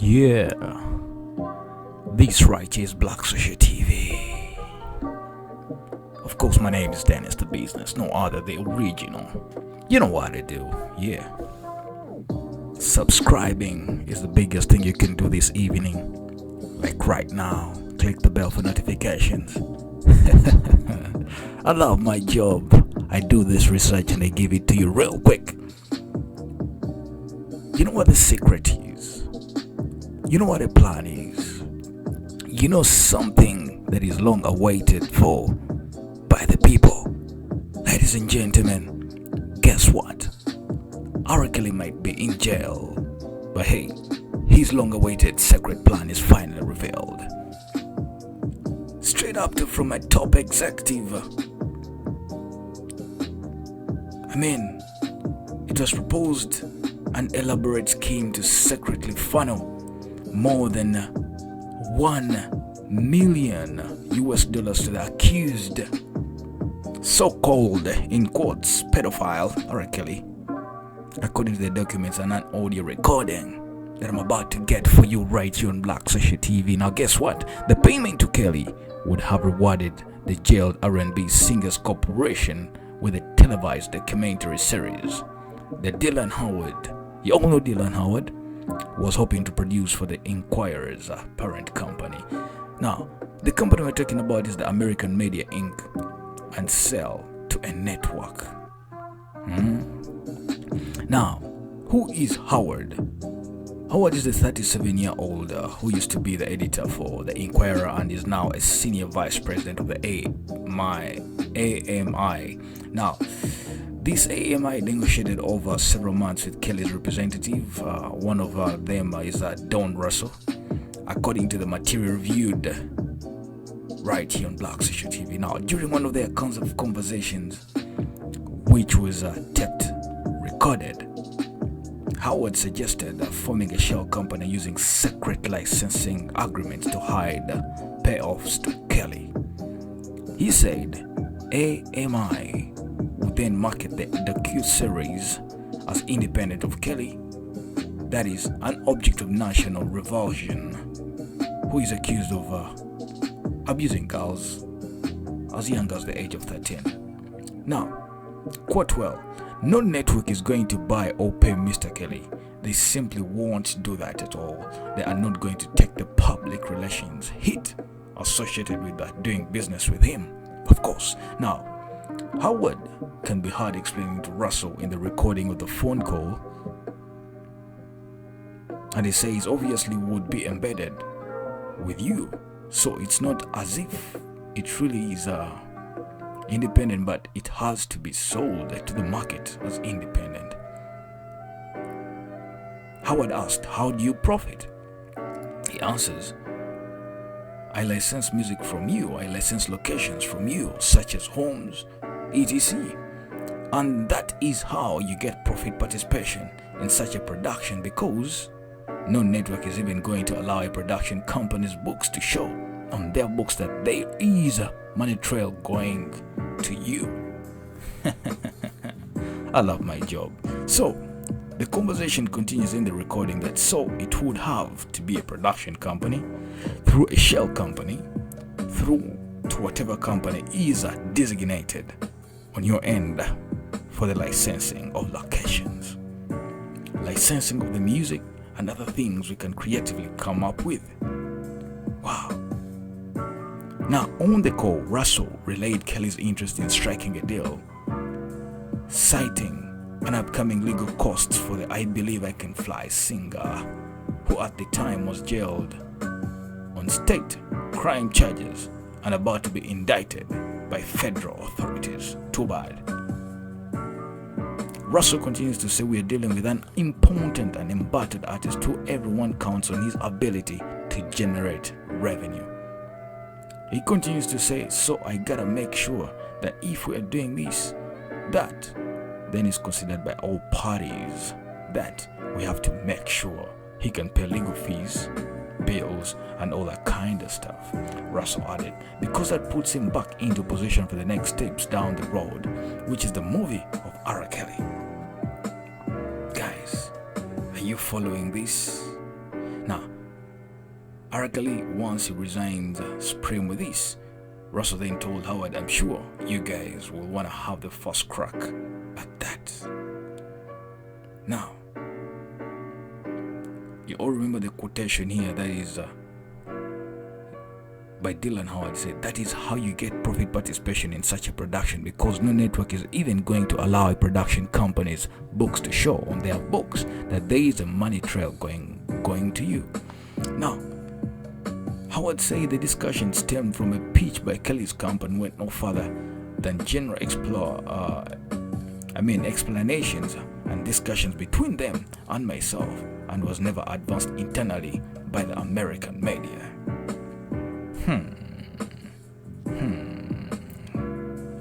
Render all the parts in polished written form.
Yeah, this right here is Black Social TV. Of course, my name is Dennis the Business, no other, the original. You know what I do, yeah. Subscribing is the biggest thing you can do this evening. Like right now, click the bell for notifications. I love my job. I do this research and I give it to you real quick. You know what the secret is? You know what the plan is? You know something that is long awaited for by the people. Ladies and gentlemen, guess what? R.Kelly might be in jail, but hey, his long awaited secret plan is finally revealed. Straight up from my top executive. It was proposed an elaborate scheme to secretly funnel more than $1 million to the accused so-called, in quotes, pedophile R.Kelly, according to the documents and an audio recording that I'm about to get for you right here on Black Social TV. Now guess what? The payment to Kelly would have rewarded the jailed R&B Singers Corporation with a televised documentary series that Dylan Howard, you all know Dylan Howard, was hoping to produce for the Inquirer's parent company. Now, the company we're talking about is the American Media Inc. and sell to a network. Now, who is Howard? Howard is a 37-year-old who used to be the editor for the Inquirer and is now a senior vice president of the AMI. Now, this AMI negotiated over several months with Kelly's representative. One of them is Don Russell, according to the material reviewed right here on Black Social TV. Now, during one of their conversations, which was recorded, Howard suggested forming a shell company using secret licensing agreements to hide payoffs to Kelly. He said AMI would then market the docu-series as independent of Kelly, that is, an object of national revulsion, who is accused of abusing girls as young as the age of 13. Now, quote well, no network is going to buy or pay Mr. Kelly. They simply won't do that at all. They are not going to take the public relations hit associated with doing business with him, of course. Now, Howard can be heard explaining to Russell in the recording of the phone call, and he says obviously would be embedded with you, so it's not as if it really is independent, but it has to be sold to the market as independent. Howard asked, how do you profit? He answers, I license music from you, I license locations from you, such as homes, etc. And that is how you get profit participation in such a production, because no network is even going to allow a production company's books to show on their books that there is a money trail going to you. I love my job. So the conversation continues in the recording that so it would have to be a production company through a shell company through to whatever company is designated on your end for the licensing of locations, licensing of the music and other things we can creatively come up with. Wow. Now, on the call, Russell relayed Kelly's interest in striking a deal, citing an upcoming legal costs for the I Believe I Can Fly singer, who at the time was jailed on state crime charges and about to be indicted by federal authorities. Too bad. Russell continues to say we are dealing with an important and embattled artist who everyone counts on his ability to generate revenue. He continues to say, so I gotta make sure that if we are doing this, that then is considered by all parties, that we have to make sure he can pay legal fees, bills, and all that kind of stuff. Russell added, because that puts him back into position for the next steps down the road, which is the movie of R.Kelly. Guys, are you following this? Now, R.Kelly, once he resigns, spray him with this. Russell then told Howard, I'm sure you guys will want to have the first crack at that. Now, you all remember the quotation here that is by Dylan Howard. Said that is how you get profit participation in such a production, because no network is even going to allow a production company's books to show on their books that there is a money trail going to you. Now, Howard said the discussion stemmed from a pitch by Kelly's camp and went no further than general explanations and discussions between them and myself, and was never advanced internally by the American media.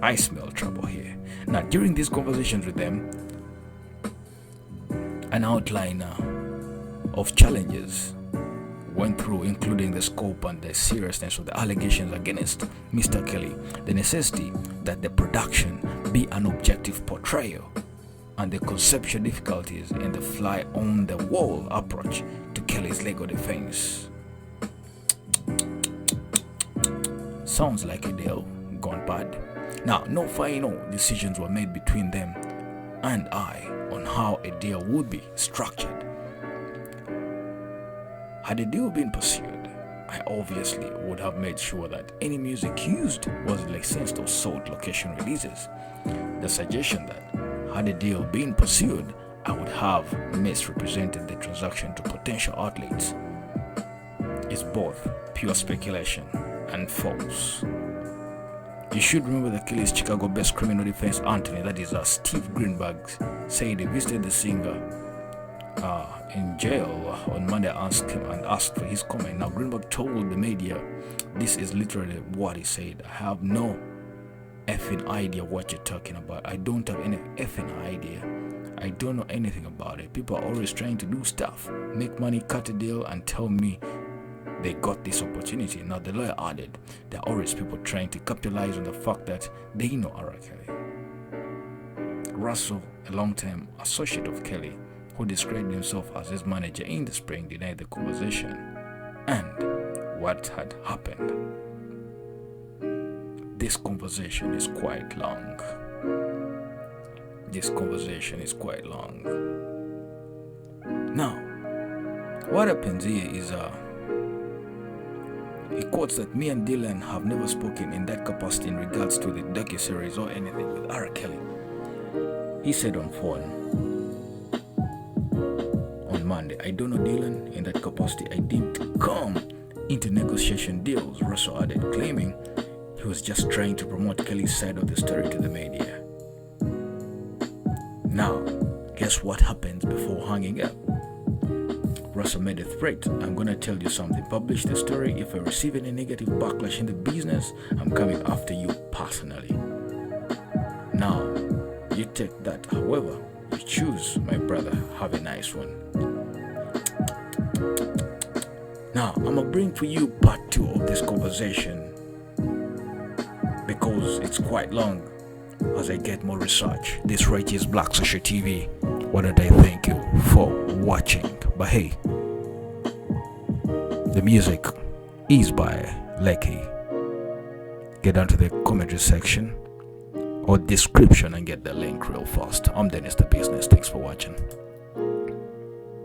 I smell trouble here. Now, during these conversations with them, an outline of challenges went through, including the scope and the seriousness of the allegations against Mr. Kelly, the necessity that the production be an objective portrayal, and the conceptual difficulties in the fly-on-the-wall approach to Kelly's legal defense. Sounds like a deal gone bad. Now, no final decisions were made between them and I on how a deal would be structured. Had a deal been pursued, I obviously would have made sure that any music used was licensed or sold location releases. The suggestion that had a deal been pursued, I would have misrepresented the transaction to potential outlets is both pure speculation and false. You should remember that Kelly's Chicago-based criminal defense attorney, that is Steve Greenberg, said he visited the singer in jail on Monday and asked for his comment. Now, Greenberg told the media, this is literally what he said: I have no effing idea what you're talking about. I don't have any effing idea. I don't know anything about it. People are always trying to do stuff, make money, cut a deal, and tell me they got this opportunity. Now, the lawyer added, there are always people trying to capitalize on the fact that they know R.Kelly. Russell, a long-time associate of Kelly, who described himself as his manager in the spring, denied the conversation and what had happened. This conversation is quite long. Now, what happens here is he quotes that me and Dylan have never spoken in that capacity in regards to the docuseries or anything with R.Kelly. He said on phone on Monday, I don't know Dylan in that capacity. I didn't come into negotiation deals, Russell added, claiming he was just trying to promote Kelly's side of the story to the media. Now, guess what happens before hanging up? Russell made a threat. I'm gonna tell you something. Publish the story. If I receive any negative backlash in the business, I'm coming after you personally. Now, you take that however you choose, my brother. Have a nice one. Now, I'm gonna bring for you part 2 of this conversation because it's quite long as I get more research. This right is Black Social TV. Why don't I thank you for watching? But hey, the music is by Lecky. Get down to the commentary section or description and get the link real fast. I'm Dennis the Business. Thanks for watching.